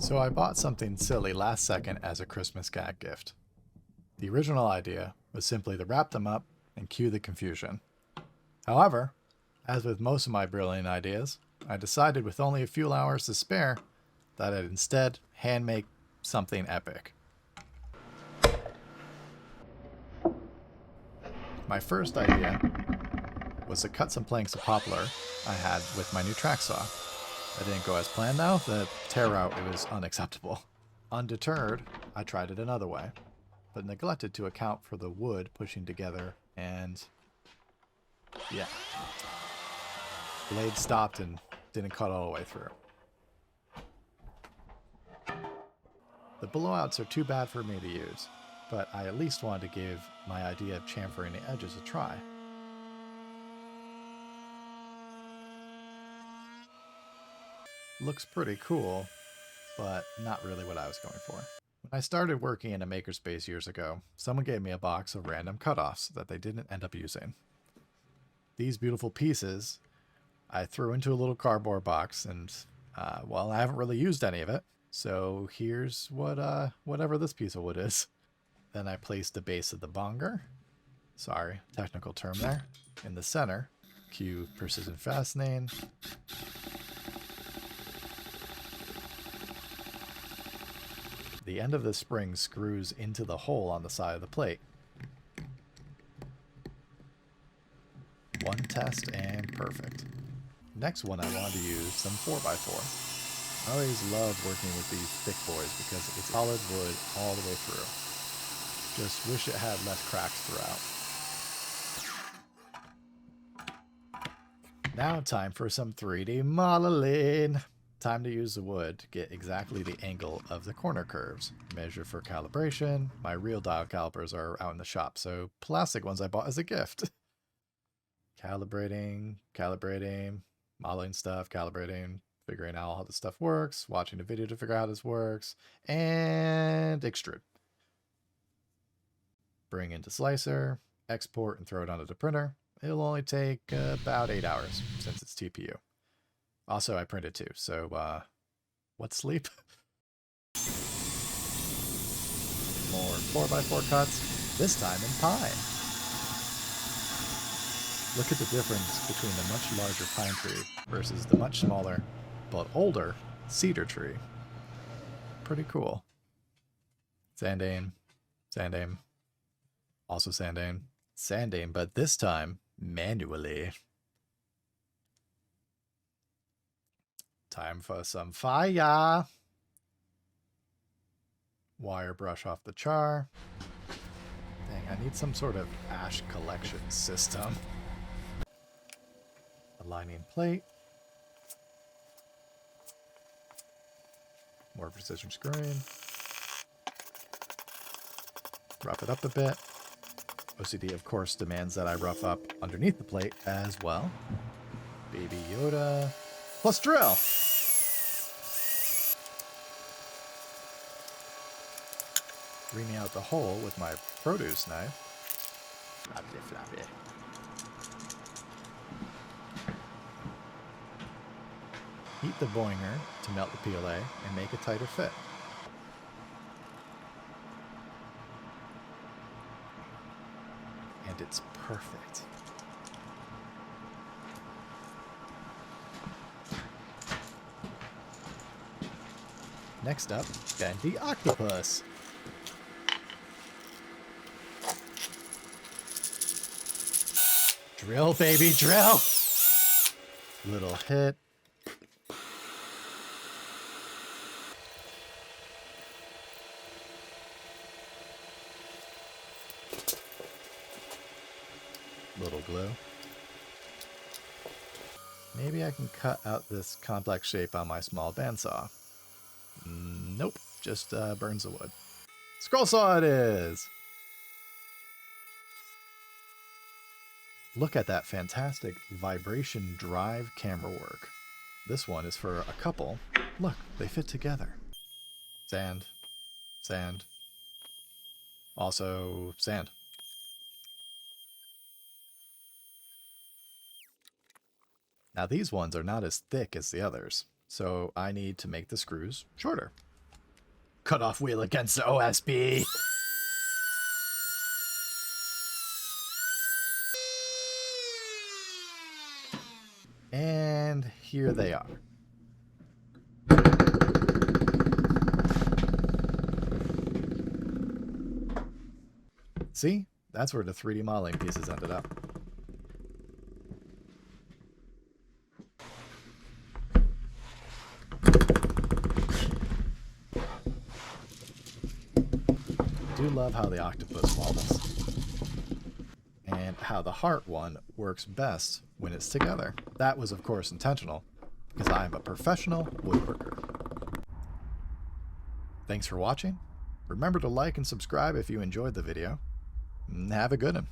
So I bought something silly last second as a Christmas gag gift. The original idea was simply to wrap them up and cue the confusion. However, as with most of my brilliant ideas, I decided with only a few hours to spare that I'd instead hand make something epic. My first idea was to cut some planks of poplar I had with my new track saw. That didn't go as planned though. The tear out, it was unacceptable. Undeterred, I tried it another way, but neglected to account for the wood pushing together, and yeah. Blade stopped and didn't cut all the way through. The blowouts are too bad for me to use, but I at least wanted to give my idea of chamfering the edges a try. Looks pretty cool, but not really what I was going for. When I started working in a makerspace years ago, someone gave me a box of random cutoffs that they didn't end up using. These beautiful pieces I threw into a little cardboard box, and well, I haven't really used any of it, so here's what whatever this piece of wood is. Then I placed the base of the bonger, sorry, technical term there, in the center. Cue precision fastening. The end of the spring screws into the hole on the side of the plate. One test and perfect. Next one, I wanted to use some 4x4. I always love working with these thick boys because it's solid wood all the way through. Just wish it had less cracks throughout. Now time for some 3D modeling. Time to use the wood to get exactly the angle of the corner curves. Measure for calibration. My real dial calipers are out in the shop, so plastic ones I bought as a gift. Calibrating, modeling stuff, calibrating, figuring out how this stuff works, watching a video to figure out how this works, and extrude. Bring into slicer, export, and throw it onto the printer. It'll only take about 8 hours since it's TPU. Also, I printed too, so what's sleep? More 4x4 cuts, this time in pine. Look at the difference between the much larger pine tree versus the much smaller, but older, cedar tree. Pretty cool. Sandane, also sandane, but this time manually. Time for some fire. Wire brush off the char. Dang, I need some sort of ash collection system. Aligning plate. More precision screwing. Rough it up a bit. OCD, of course, demands that I rough up underneath the plate as well. Baby Yoda. Plus drill! Reaming out the hole with my produce knife. Flappy. Heat the boinger to melt the PLA and make a tighter fit. And it's perfect. Next up, bend the octopus. Drill, baby, drill! Little hit. Little glue. Maybe I can cut out this complex shape on my small bandsaw. Nope, just burns the wood. Scroll saw it is! Look at that fantastic vibration drive camera work. This one is for a couple. Look, they fit together. Sand. Sand. Also, sand. Now these ones are not as thick as the others, so I need to make the screws shorter. Cut-off wheel against the OSB. And here they are. See? That's where the 3D modeling pieces ended up. I do love how the octopus wobbles. And how the heart one works best when it's together. That was of course intentional, because I am a professional woodworker. Thanks for watching. Remember to like and subscribe if you enjoyed the video. Have a good one.